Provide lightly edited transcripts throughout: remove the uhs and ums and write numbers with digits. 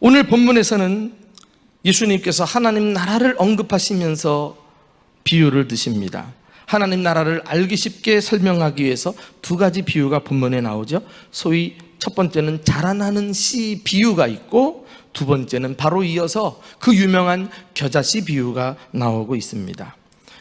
오늘 본문에서는 예수님께서 하나님 나라를 언급하시면서 비유를 드십니다. 하나님 나라를 알기 쉽게 설명하기 위해서 두 가지 비유가 본문에 나오죠. 소위 첫 번째는 자라나는 씨 비유가 있고, 두 번째는 바로 이어서 그 유명한 겨자씨 비유가 나오고 있습니다.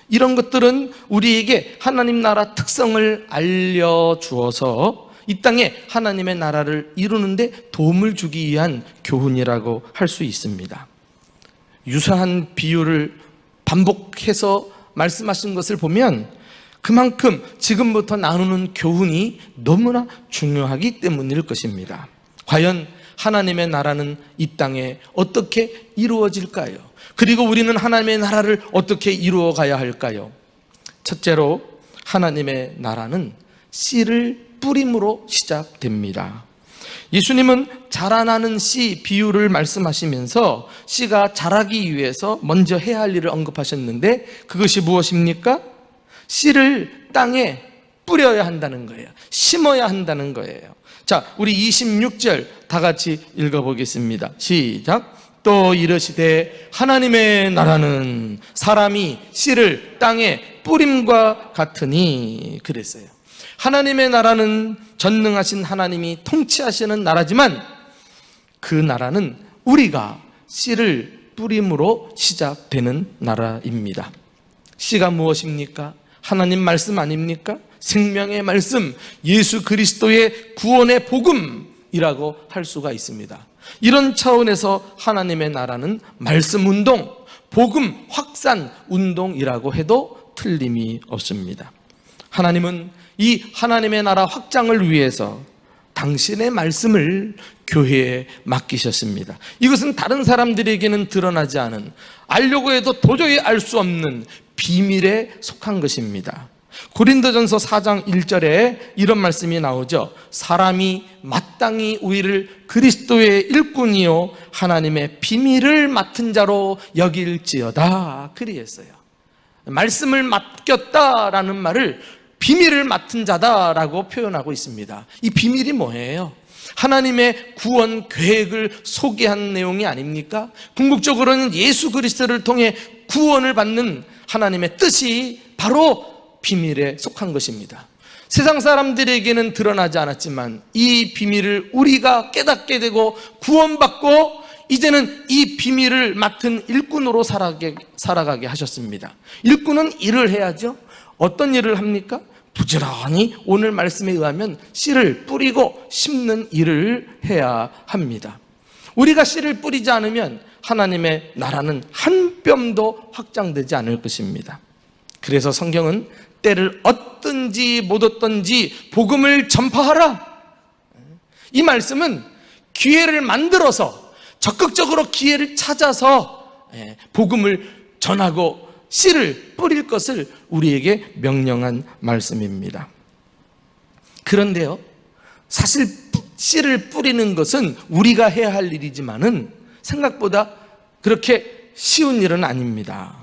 이런 것들은 우리에게 하나님 나라 특성을 알려주어서 이 땅에 하나님의 나라를 이루는데 도움을 주기 위한 교훈이라고 할 수 있습니다. 유사한 비유를 반복해서 말씀하신 것을 보면 그만큼 지금부터 나누는 교훈이 너무나 중요하기 때문일 것입니다. 과연 하나님의 나라는 이 땅에 어떻게 이루어질까요? 그리고 우리는 하나님의 나라를 어떻게 이루어 가야 할까요? 첫째로, 하나님의 나라는 씨를 뿌림으로 시작됩니다. 예수님은 자라나는 씨 비유를 말씀하시면서 씨가 자라기 위해서 먼저 해야 할 일을 언급하셨는데, 그것이 무엇입니까? 씨를 땅에 뿌려야 한다는 거예요. 심어야 한다는 거예요. 자, 우리 26절 다 같이 읽어보겠습니다. 시작. 또 이르시되 하나님의 나라는 사람이 씨를 땅에 뿌림과 같으니, 그랬어요. 하나님의 나라는 전능하신 하나님이 통치하시는 나라지만 그 나라는 우리가 씨를 뿌림으로 시작되는 나라입니다. 씨가 무엇입니까? 하나님 말씀 아닙니까? 생명의 말씀, 예수 그리스도의 구원의 복음이라고 할 수가 있습니다. 이런 차원에서 하나님의 나라는 말씀 운동, 복음 확산 운동이라고 해도 틀림이 없습니다. 하나님은 이 하나님의 나라 확장을 위해서 당신의 말씀을 교회에 맡기셨습니다. 이것은 다른 사람들에게는 드러나지 않은, 알려고 해도 도저히 알 수 없는 비밀에 속한 것입니다. 고린도전서 4장 1절에 이런 말씀이 나오죠. 사람이 마땅히 우리를 그리스도의 일꾼이요 하나님의 비밀을 맡은 자로 여길지어다, 그리했어요. 말씀을 맡겼다라는 말을 비밀을 맡은 자다라고 표현하고 있습니다. 이 비밀이 뭐예요? 하나님의 구원 계획을 소개한 내용이 아닙니까? 궁극적으로는 예수 그리스도를 통해 구원을 받는 하나님의 뜻이 바로 비밀에 속한 것입니다. 세상 사람들에게는 드러나지 않았지만 이 비밀을 우리가 깨닫게 되고 구원받고 이제는 이 비밀을 맡은 일꾼으로 살아가게 하셨습니다. 일꾼은 일을 해야죠. 어떤 일을 합니까? 부지런히 오늘 말씀에 의하면 씨를 뿌리고 심는 일을 해야 합니다. 우리가 씨를 뿌리지 않으면 하나님의 나라는 한 뼘도 확장되지 않을 것입니다. 그래서 성경은 때를 얻든지 못 얻든지 복음을 전파하라, 이 말씀은 기회를 만들어서 적극적으로 기회를 찾아서 복음을 전하고 씨를 뿌릴 것을 우리에게 명령한 말씀입니다. 그런데요, 사실 씨를 뿌리는 것은 우리가 해야 할 일이지만은 생각보다 그렇게 쉬운 일은 아닙니다.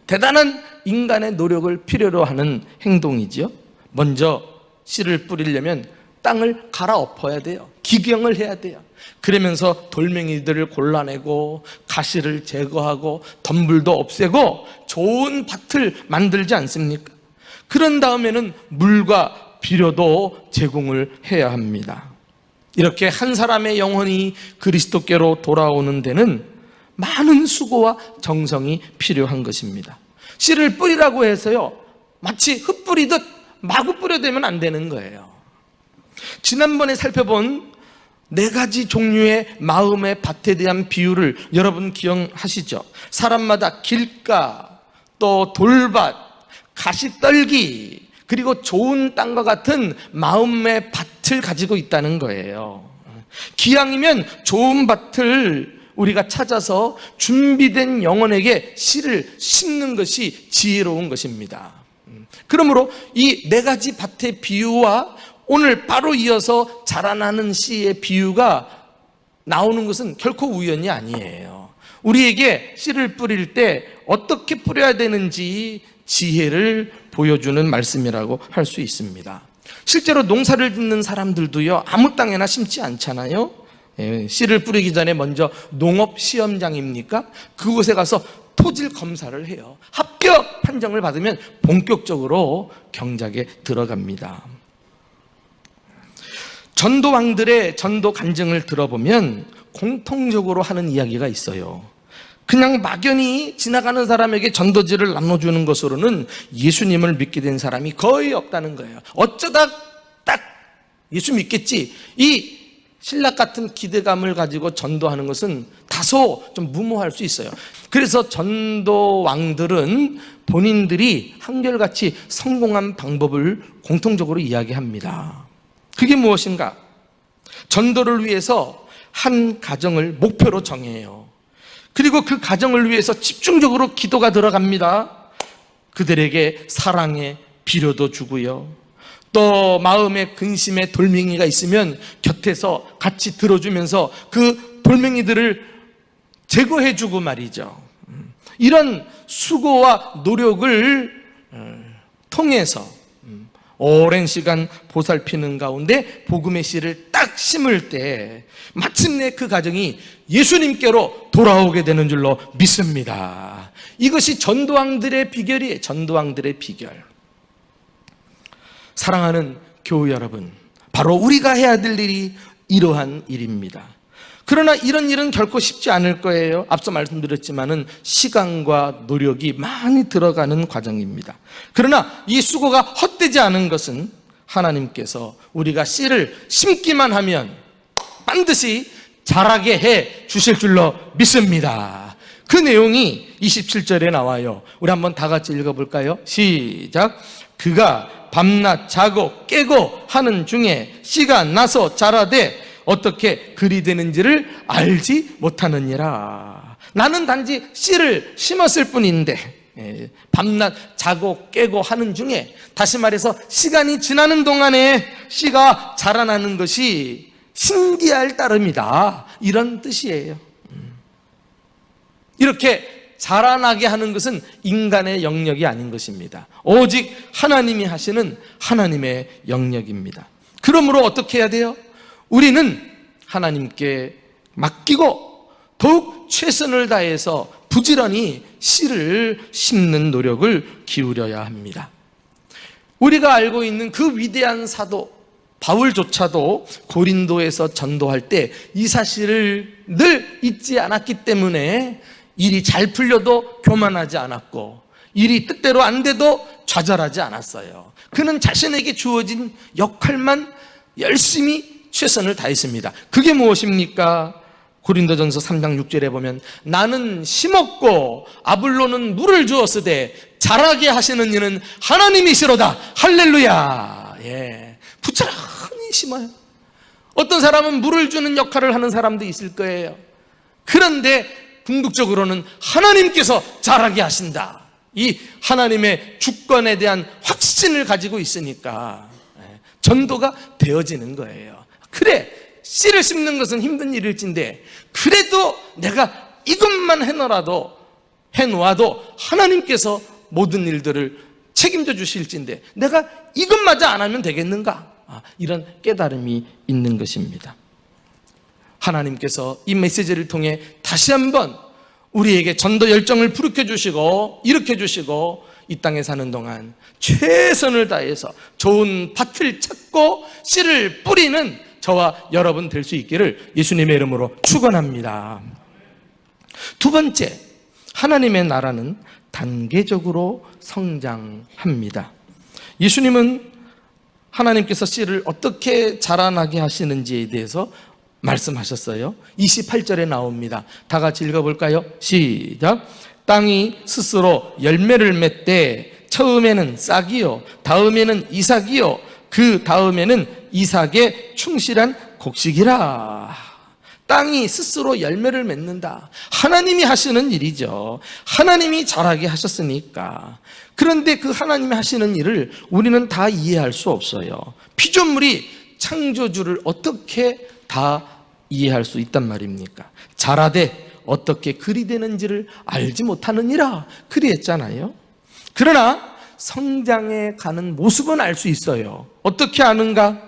대단한 인간의 노력을 필요로 하는 행동이지요. 먼저 씨를 뿌리려면 땅을 갈아엎어야 돼요. 기경을 해야 돼요. 그러면서 돌멩이들을 골라내고 가시를 제거하고 덤불도 없애고 좋은 밭을 만들지 않습니까? 그런 다음에는 물과 비료도 제공을 해야 합니다. 이렇게 한 사람의 영혼이 그리스도께로 돌아오는 데는 많은 수고와 정성이 필요한 것입니다. 씨를 뿌리라고 해서요, 마치 흙 뿌리듯 마구 뿌려대면 안 되는 거예요. 지난번에 살펴본 4가지 종류의 마음의 밭에 대한 비유를 여러분 기억하시죠? 사람마다 길가, 또 돌밭, 가시떨기, 그리고 좋은 땅과 같은 마음의 밭을 가지고 있다는 거예요. 기왕이면 좋은 밭을 우리가 찾아서 준비된 영혼에게 씨를 심는 것이 지혜로운 것입니다. 그러므로 이 4가지 밭의 비유와 오늘 바로 이어서 자라나는 씨의 비유가 나오는 것은 결코 우연이 아니에요. 우리에게 씨를 뿌릴 때 어떻게 뿌려야 되는지 지혜를 보여주는 말씀이라고 할 수 있습니다. 실제로 농사를 짓는 사람들도요, 아무 땅에나 심지 않잖아요. 씨를 뿌리기 전에 먼저 농업 시험장입니까? 그곳에 가서 토질 검사를 해요. 합격 판정을 받으면 본격적으로 경작에 들어갑니다. 전도왕들의 전도 간증을 들어보면 공통적으로 하는 이야기가 있어요. 그냥 막연히 지나가는 사람에게 전도지를 나눠주는 것으로는 예수님을 믿게 된 사람이 거의 없다는 거예요. 어쩌다 딱 예수 믿겠지, 이 신락 같은 기대감을 가지고 전도하는 것은 다소 좀 무모할 수 있어요. 그래서 전도왕들은 본인들이 한결같이 성공한 방법을 공통적으로 이야기합니다. 그게 무엇인가? 전도를 위해서 한 가정을 목표로 정해요. 그리고 그 가정을 위해서 집중적으로 기도가 들어갑니다. 그들에게 사랑의 비료도 주고요, 또 마음의 근심에 돌멩이가 있으면 곁에서 같이 들어주면서 그 돌멩이들을 제거해주고 말이죠. 이런 수고와 노력을 통해서 오랜 시간 보살피는 가운데 복음의 씨를 딱 심을 때 마침내 그 가정이 예수님께로 돌아오게 되는 줄로 믿습니다. 이것이 전도왕들의 비결이에요. 전도왕들의 비결. 사랑하는 교우 여러분, 바로 우리가 해야 될 일이 이러한 일입니다. 그러나 이런 일은 결코 쉽지 않을 거예요. 앞서 말씀드렸지만은 시간과 노력이 많이 들어가는 과정입니다. 그러나 이 수고가 헛되지 않은 것은 하나님께서 우리가 씨를 심기만 하면 반드시 자라게 해 주실 줄로 믿습니다. 그 내용이 27절에 나와요. 우리 한번 다 같이 읽어볼까요? 시작. 그가 밤낮 자고 깨고 하는 중에 씨가 나서 자라되 어떻게 그리 되는지를 알지 못하느니라. 나는 단지 씨를 심었을 뿐인데 밤낮 자고 깨고 하는 중에, 다시 말해서 시간이 지나는 동안에 씨가 자라나는 것이 신기할 따름이다, 이런 뜻이에요. 이렇게 자라나게 하는 것은 인간의 영역이 아닌 것입니다. 오직 하나님이 하시는 하나님의 영역입니다. 그러므로 어떻게 해야 돼요? 우리는 하나님께 맡기고 더욱 최선을 다해서 부지런히 씨를 심는 노력을 기울여야 합니다. 우리가 알고 있는 그 위대한 사도 바울조차도 고린도에서 전도할 때 이 사실을 늘 잊지 않았기 때문에 일이 잘 풀려도 교만하지 않았고, 일이 뜻대로 안 돼도 좌절하지 않았어요. 그는 자신에게 주어진 역할만 열심히 최선을 다했습니다. 그게 무엇입니까? 고린도전서 3장 6절에 보면 나는 심었고 아볼로는 물을 주었으되 자라게 하시는 이는 하나님이시로다. 할렐루야. 예, 부지런히 심어요. 어떤 사람은 물을 주는 역할을 하는 사람도 있을 거예요. 그런데 궁극적으로는 하나님께서 자라게 하신다. 이 하나님의 주권에 대한 확신을 가지고 있으니까 전도가 되어지는 거예요. 그래, 씨를 심는 것은 힘든 일일진데 그래도 내가 이것만 해놓아도 하나님께서 모든 일들을 책임져 주실진데 내가 이것마저 안 하면 되겠는가? 이런 깨달음이 있는 것입니다. 하나님께서 이 메시지를 통해 다시 한번 우리에게 전도 열정을 불이켜 주시고 일으켜 주시고 이 땅에 사는 동안 최선을 다해서 좋은 밭을 찾고 씨를 뿌리는 저와 여러분 될 수 있기를 예수님의 이름으로 축원합니다. 두 번째, 하나님의 나라는 단계적으로 성장합니다. 예수님은 하나님께서 씨를 어떻게 자라나게 하시는지에 대해서 말씀하셨어요. 28절에 나옵니다. 다 같이 읽어볼까요? 시작. 땅이 스스로 열매를 맺되 처음에는 싹이요 다음에는 이삭이요 그 다음에는 이삭의 충실한 곡식이라. 땅이 스스로 열매를 맺는다. 하나님이 하시는 일이죠. 하나님이 자라게 하셨으니까. 그런데 그 하나님이 하시는 일을 우리는 다 이해할 수 없어요. 피조물이 창조주를 어떻게 다 이해할 수 있단 말입니까? 자라되 어떻게 그리 되는지를 알지 못하느니라 그리했잖아요. 그러나 성장해 가는 모습은 알 수 있어요. 어떻게 아는가?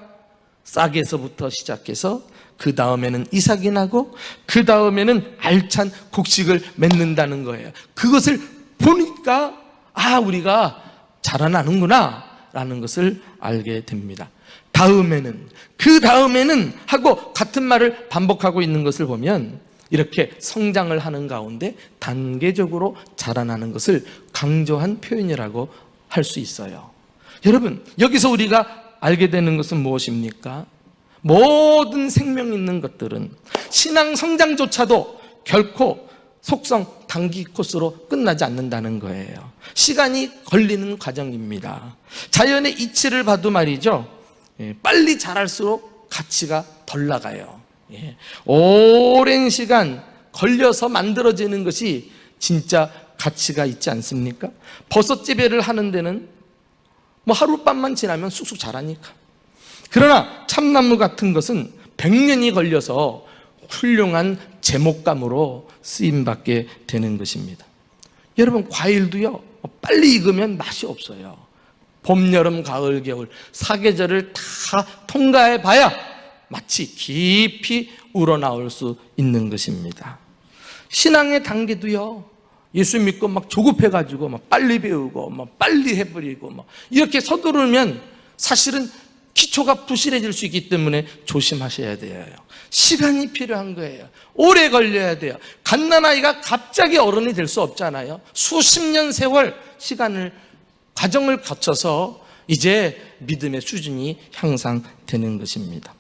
싹에서부터 시작해서 그 다음에는 이삭이 나고 그 다음에는 알찬 곡식을 맺는다는 거예요. 그것을 보니까 우리가 자라나는구나 라는 것을 알게 됩니다. 그 다음에는 하고 같은 말을 반복하고 있는 것을 보면 이렇게 성장을 하는 가운데 단계적으로 자라나는 것을 강조한 표현이라고 할 수 있어요. 여러분, 여기서 우리가 알게 되는 것은 무엇입니까? 모든 생명 있는 것들은 신앙 성장조차도 결코 속성 단기 코스로 끝나지 않는다는 거예요. 시간이 걸리는 과정입니다. 자연의 이치를 봐도 말이죠, 빨리 자랄수록 가치가 덜 나가요. 오랜 시간 걸려서 만들어지는 것이 진짜 가치가 있지 않습니까? 버섯 재배를 하는 데는 하룻밤만 지나면 쑥쑥 자라니까. 그러나 참나무 같은 것은 100년이 걸려서 훌륭한 제목감으로 쓰임받게 되는 것입니다. 여러분, 과일도요, 빨리 익으면 맛이 없어요. 봄, 여름, 가을, 겨울 사계절을 다 통과해 봐야 마치 깊이 우러나올 수 있는 것입니다. 신앙의 단계도요, 예수 믿고 조급해가지고 빨리 배우고 빨리 해버리고 이렇게 서두르면 사실은 기초가 부실해질 수 있기 때문에 조심하셔야 돼요. 시간이 필요한 거예요. 오래 걸려야 돼요. 갓난아이가 갑자기 어른이 될 수 없잖아요. 수십 년 세월 과정을 거쳐서 이제 믿음의 수준이 향상되는 것입니다.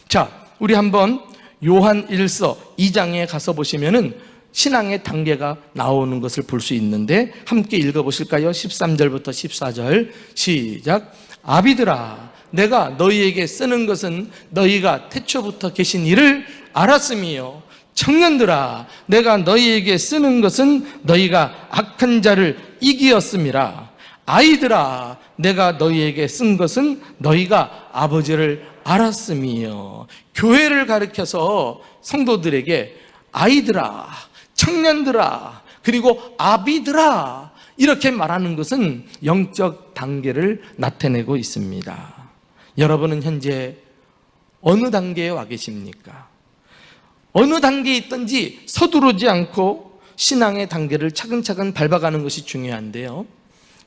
자, 우리 한번 요한 1서 2장에 가서 보시면은 신앙의 단계가 나오는 것을 볼 수 있는데 함께 읽어보실까요? 13절부터 14절 시작. 아비들아, 내가 너희에게 쓰는 것은 너희가 태초부터 계신 이를 알았음이요, 청년들아, 내가 너희에게 쓰는 것은 너희가 악한 자를 이기었음이라. 아이들아, 내가 너희에게 쓴 것은 너희가 아버지를 알았음이요. 교회를 가리켜서 성도들에게 아이들아, 청년들아, 그리고 아비들아 이렇게 말하는 것은 영적 단계를 나타내고 있습니다. 여러분은 현재 어느 단계에 와 계십니까? 어느 단계에 있든지 서두르지 않고 신앙의 단계를 차근차근 밟아가는 것이 중요한데요,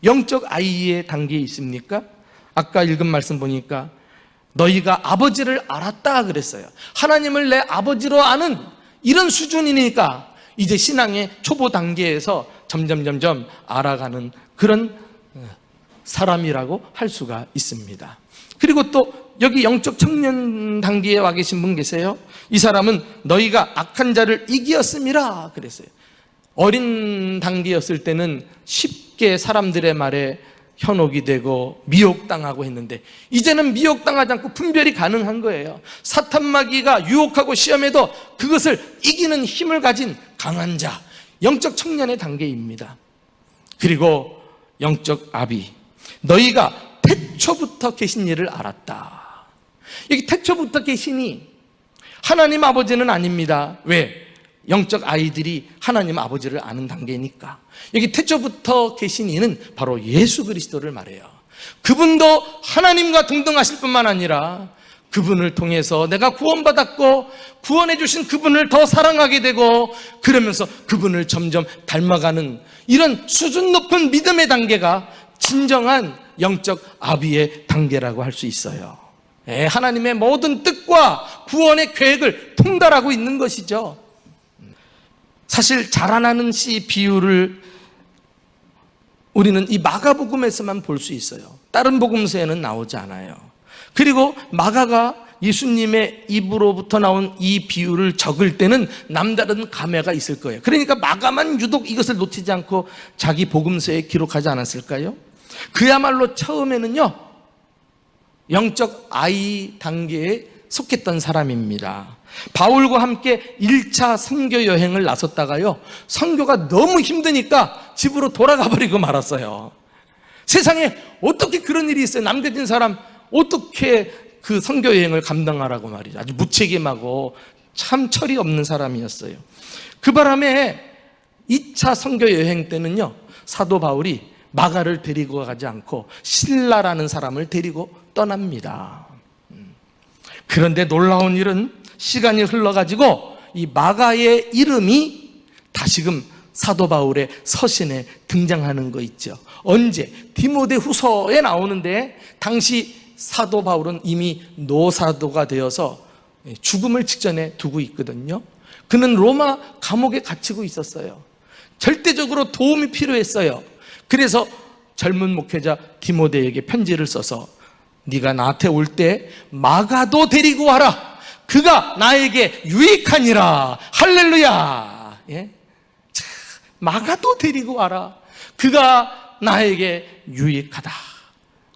영적 아이의 단계에 있습니까? 아까 읽은 말씀 보니까 너희가 아버지를 알았다 그랬어요. 하나님을 내 아버지로 아는 이런 수준이니까 이제 신앙의 초보 단계에서 점점 알아가는 그런 사람이라고 할 수가 있습니다. 그리고 또 여기 영적 청년 단계에 와 계신 분 계세요. 이 사람은 너희가 악한 자를 이기었음이라 그랬어요. 어린 단계였을 때는 쉽게 사람들의 말에 현혹이 되고 미혹당하고 했는데 이제는 미혹당하지 않고 분별이 가능한 거예요. 사탄 마귀가 유혹하고 시험해도 그것을 이기는 힘을 가진 강한 자, 영적 청년의 단계입니다. 그리고 영적 아비, 너희가 태초부터 계신 이를 알았다. 여기 태초부터 계시니 하나님 아버지는 아닙니다. 왜? 영적 아이들이 하나님 아버지를 아는 단계니까. 여기 태초부터 계신 이는 바로 예수 그리스도를 말해요. 그분도 하나님과 동등하실 뿐만 아니라 그분을 통해서 내가 구원받았고 구원해 주신 그분을 더 사랑하게 되고 그러면서 그분을 점점 닮아가는 이런 수준 높은 믿음의 단계가 진정한 영적 아비의 단계라고 할 수 있어요. 하나님의 모든 뜻과 구원의 계획을 통달하고 있는 것이죠. 사실 자라나는 씨 비유를 우리는 이 마가복음에서만 볼 수 있어요. 다른 복음서에는 나오지 않아요. 그리고 마가가 예수님의 입으로부터 나온 이 비유를 적을 때는 남다른 감회가 있을 거예요. 그러니까 마가만 유독 이것을 놓치지 않고 자기 복음서에 기록하지 않았을까요? 그야말로 처음에는요, 영적 아이 단계에 속했던 사람입니다. 바울과 함께 1차 선교 여행을 나섰다가요, 선교가 너무 힘드니까 집으로 돌아가 버리고 말았어요. 세상에 어떻게 그런 일이 있어요? 남겨진 사람 어떻게 그 선교 여행을 감당하라고 말이죠. 아주 무책임하고 참 철이 없는 사람이었어요. 그 바람에 2차 선교 여행 때는요, 사도 바울이 마가를 데리고 가지 않고 실라라는 사람을 데리고 떠납니다. 그런데 놀라운 일은 시간이 흘러가지고 이 마가의 이름이 다시금 사도 바울의 서신에 등장하는 거 있죠. 언제? 디모데후서에 나오는데 당시 사도 바울은 이미 노사도가 되어서 죽음을 직전에 두고 있거든요. 그는 로마 감옥에 갇히고 있었어요. 절대적으로 도움이 필요했어요. 그래서 젊은 목회자 디모데에게 편지를 써서 네가 나한테 올 때 마가도 데리고 와라. 그가 나에게 유익하니라. 할렐루야. 예? 자, 마가도 데리고 와라. 그가 나에게 유익하다.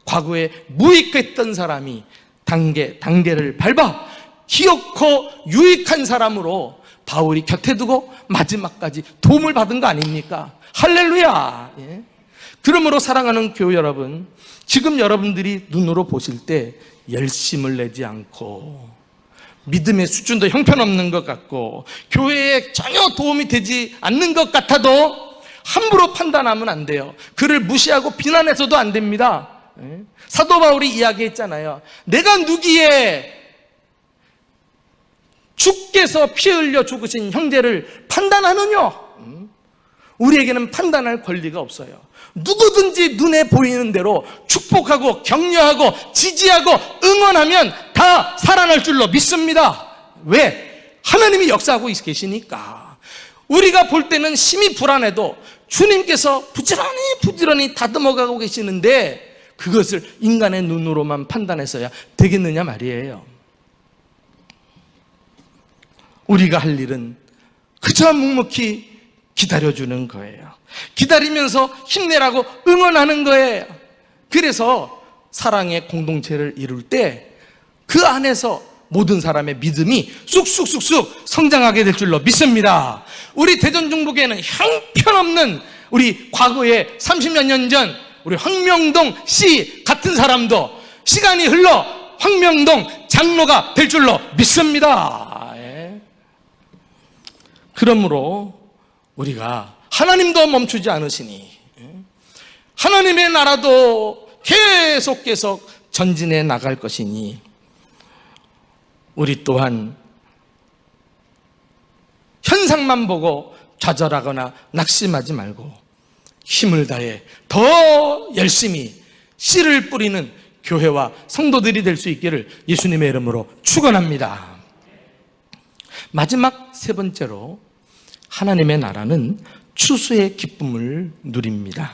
과거에 무익했던 사람이 단계를 밟아 기어코 유익한 사람으로 바울이 곁에 두고 마지막까지 도움을 받은 거 아닙니까? 할렐루야. 예? 그러므로 사랑하는 교회 여러분, 지금 여러분들이 눈으로 보실 때 열심을 내지 않고 믿음의 수준도 형편없는 것 같고 교회에 전혀 도움이 되지 않는 것 같아도 함부로 판단하면 안 돼요. 그를 무시하고 비난해서도 안 됩니다. 사도 바울이 이야기했잖아요. 내가 누기에 주께서 피 흘려 죽으신 형제를 판단하느냐? 우리에게는 판단할 권리가 없어요. 누구든지 눈에 보이는 대로 축복하고 격려하고 지지하고 응원하면 다 살아날 줄로 믿습니다. 왜? 하나님이 역사하고 계시니까. 우리가 볼 때는 심히 불안해도 주님께서 부지런히 다듬어가고 계시는데 그것을 인간의 눈으로만 판단해서야 되겠느냐 말이에요. 우리가 할 일은 그저 묵묵히 기다려주는 거예요. 기다리면서 힘내라고 응원하는 거예요. 그래서 사랑의 공동체를 이룰 때 그 안에서 모든 사람의 믿음이 쑥쑥쑥쑥 성장하게 될 줄로 믿습니다. 우리 대전 중북에는 형편없는 우리 과거에 30여 년 전 우리 황명동 씨 같은 사람도 시간이 흘러 황명동 장로가 될 줄로 믿습니다. 그러므로 우리가 하나님도 멈추지 않으시니 하나님의 나라도 계속 전진해 나갈 것이니 우리 또한 현상만 보고 좌절하거나 낙심하지 말고 힘을 다해 더 열심히 씨를 뿌리는 교회와 성도들이 될 수 있기를 예수님의 이름으로 축원합니다. 마지막 세 번째로 하나님의 나라는 추수의 기쁨을 누립니다.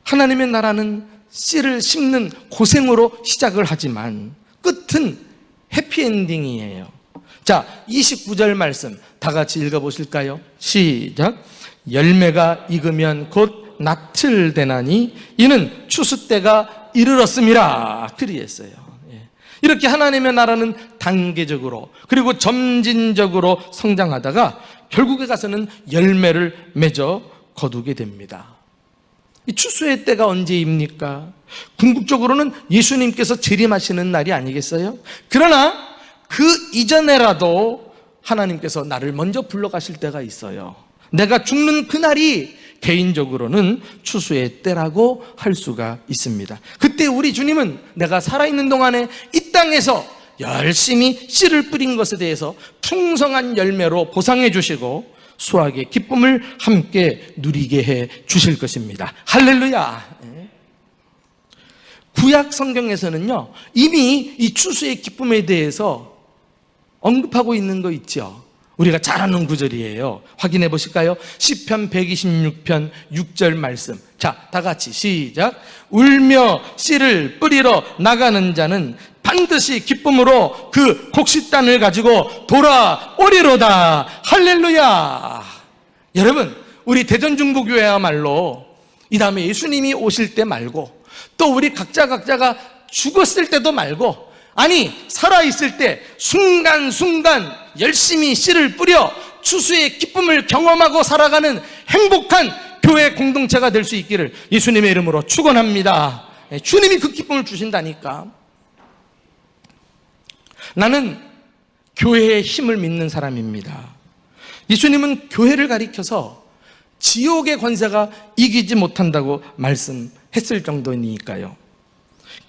하나님의 나라는 씨를 심는 고생으로 시작을 하지만 끝은 해피엔딩이에요. 자, 29절 말씀 다 같이 읽어보실까요? 시작. 열매가 익으면 곧 낫을 되나니 이는 추수 때가 이르렀음이라. 그리했어요. 이렇게 하나님의 나라는 단계적으로 그리고 점진적으로 성장하다가 결국에 가서는 열매를 맺어 거두게 됩니다. 이 추수의 때가 언제입니까? 궁극적으로는 예수님께서 재림하시는 날이 아니겠어요? 그러나 그 이전에라도 하나님께서 나를 먼저 불러가실 때가 있어요. 내가 죽는 그날이 개인적으로는 추수의 때라고 할 수가 있습니다. 그때 우리 주님은 내가 살아있는 동안에 이 땅에서 열심히 씨를 뿌린 것에 대해서 풍성한 열매로 보상해 주시고 수확의 기쁨을 함께 누리게 해 주실 것입니다. 할렐루야. 구약 성경에서는요 이미 이 추수의 기쁨에 대해서 언급하고 있는 거 있죠. 우리가 잘 아는 구절이에요. 확인해 보실까요? 시편 126편 6절 말씀. 자, 다 같이 시작. 울며 씨를 뿌리러 나가는 자는 반드시 기쁨으로 그 곡식단을 가지고 돌아오리로다. 할렐루야. 여러분, 우리 대전중부교회야말로 이 다음에 예수님이 오실 때 말고 또 우리 각자가 죽었을 때도 말고 아니 살아있을 때 순간순간 열심히 씨를 뿌려 추수의 기쁨을 경험하고 살아가는 행복한 교회 공동체가 될 수 있기를 예수님의 이름으로 축원합니다. 주님이 그 기쁨을 주신다니까. 나는 교회의 힘을 믿는 사람입니다. 예수님은 교회를 가리켜서 지옥의 권세가 이기지 못한다고 말씀했을 정도니까요.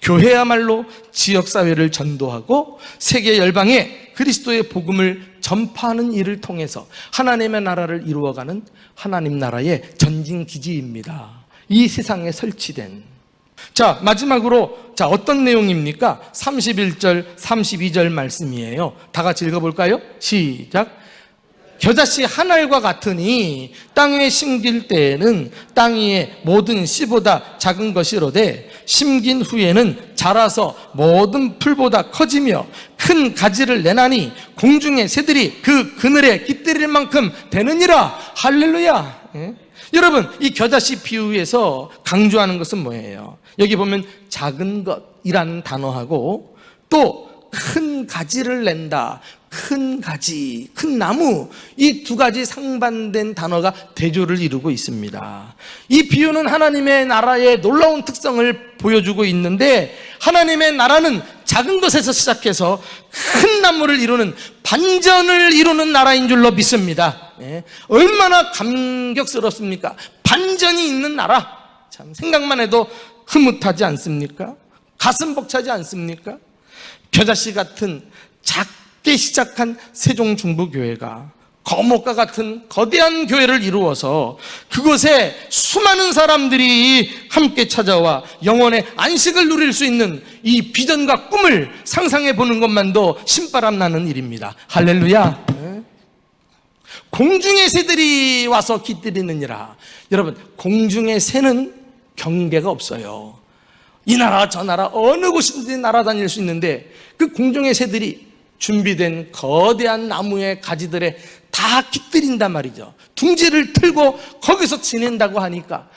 교회야말로 지역사회를 전도하고 세계 열방에 그리스도의 복음을 전파하는 일을 통해서 하나님의 나라를 이루어가는 하나님 나라의 전진기지입니다. 이 세상에 설치된. 자, 마지막으로 어떤 내용입니까? 31절, 32절 말씀이에요. 다 같이 읽어볼까요? 시작. 겨자씨 한 알과 같으니 땅에 심길 때에는 땅 위의 모든 씨보다 작은 것이로되 심긴 후에는 자라서 모든 풀보다 커지며 큰 가지를 내나니 공중의 새들이 그 그늘에 깃들일 만큼 되느니라. 할렐루야. 예? 여러분, 이 겨자씨 비유에서 강조하는 것은 뭐예요? 여기 보면 작은 것이라는 단어하고 또 큰 가지를 낸다, 큰 가지, 큰 나무, 이 두 가지 상반된 단어가 대조를 이루고 있습니다. 이 비유는 하나님의 나라의 놀라운 특성을 보여주고 있는데, 하나님의 나라는 작은 것에서 시작해서 큰 나무를 이루는, 반전을 이루는 나라인 줄로 믿습니다. 예. 얼마나 감격스럽습니까? 반전이 있는 나라. 참 생각만 해도 흐뭇하지 않습니까? 가슴 벅차지 않습니까? 겨자씨 같은 작게 시작한 세종중부교회가 거목과 같은 거대한 교회를 이루어서 그곳에 수많은 사람들이 함께 찾아와 영혼의 안식을 누릴 수 있는 이 비전과 꿈을 상상해 보는 것만도 신바람 나는 일입니다. 할렐루야. 공중의 새들이 와서 깃들이느니라. 여러분, 공중의 새는 경계가 없어요. 이 나라 저 나라 어느 곳이든지 날아다닐 수 있는데, 그 공중의 새들이 준비된 거대한 나무의 가지들에 다 깃들인단 말이죠. 둥지를 틀고 거기서 지낸다고 하니까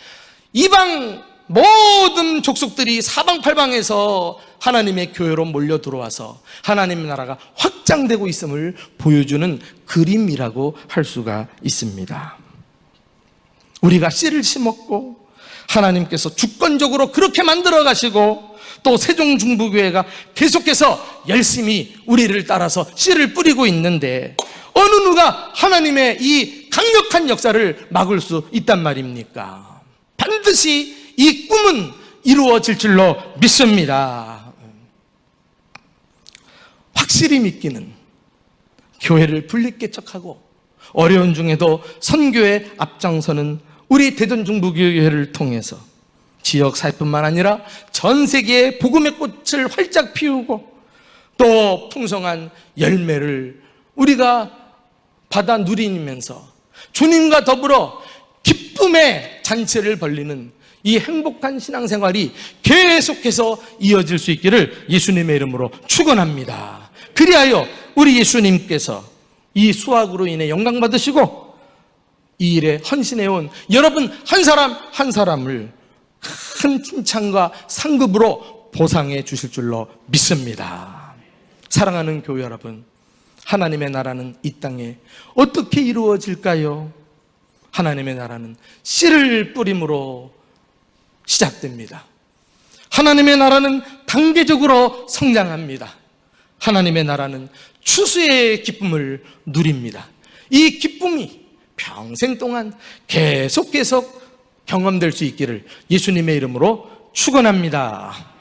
이방 모든 족속들이 사방팔방에서 하나님의 교회로 몰려 들어와서 하나님의 나라가 확장되고 있음을 보여주는 그림이라고 할 수가 있습니다. 우리가 씨를 심었고 하나님께서 주권적으로 그렇게 만들어 가시고, 또 세종중부교회가 계속해서 열심히 우리를 따라서 씨를 뿌리고 있는데, 어느 누가 하나님의 이 강력한 역사를 막을 수 있단 말입니까? 반드시 이 꿈은 이루어질 줄로 믿습니다. 확실히 믿기는 교회를 분리개척하고 어려운 중에도 선교에 앞장서는 우리 대전중부교회를 통해서 지역 사회뿐만 아니라 전 세계에 복음의 꽃을 활짝 피우고 또 풍성한 열매를 우리가 받아 누리면서 주님과 더불어 기쁨의 잔치를 벌리는 이 행복한 신앙생활이 계속해서 이어질 수 있기를 예수님의 이름으로 축원합니다. 그리하여 우리 예수님께서 이 수확으로 인해 영광 받으시고 이 일에 헌신해온 여러분 한 사람 한 사람을 큰 칭찬과 상급으로 보상해 주실 줄로 믿습니다. 사랑하는 교회 여러분, 하나님의 나라는 이 땅에 어떻게 이루어질까요? 하나님의 나라는 씨를 뿌림으로 시작됩니다. 하나님의 나라는 단계적으로 성장합니다. 하나님의 나라는 추수의 기쁨을 누립니다. 이 기쁨이 평생 동안 계속 경험될 수 있기를 예수님의 이름으로 축원합니다.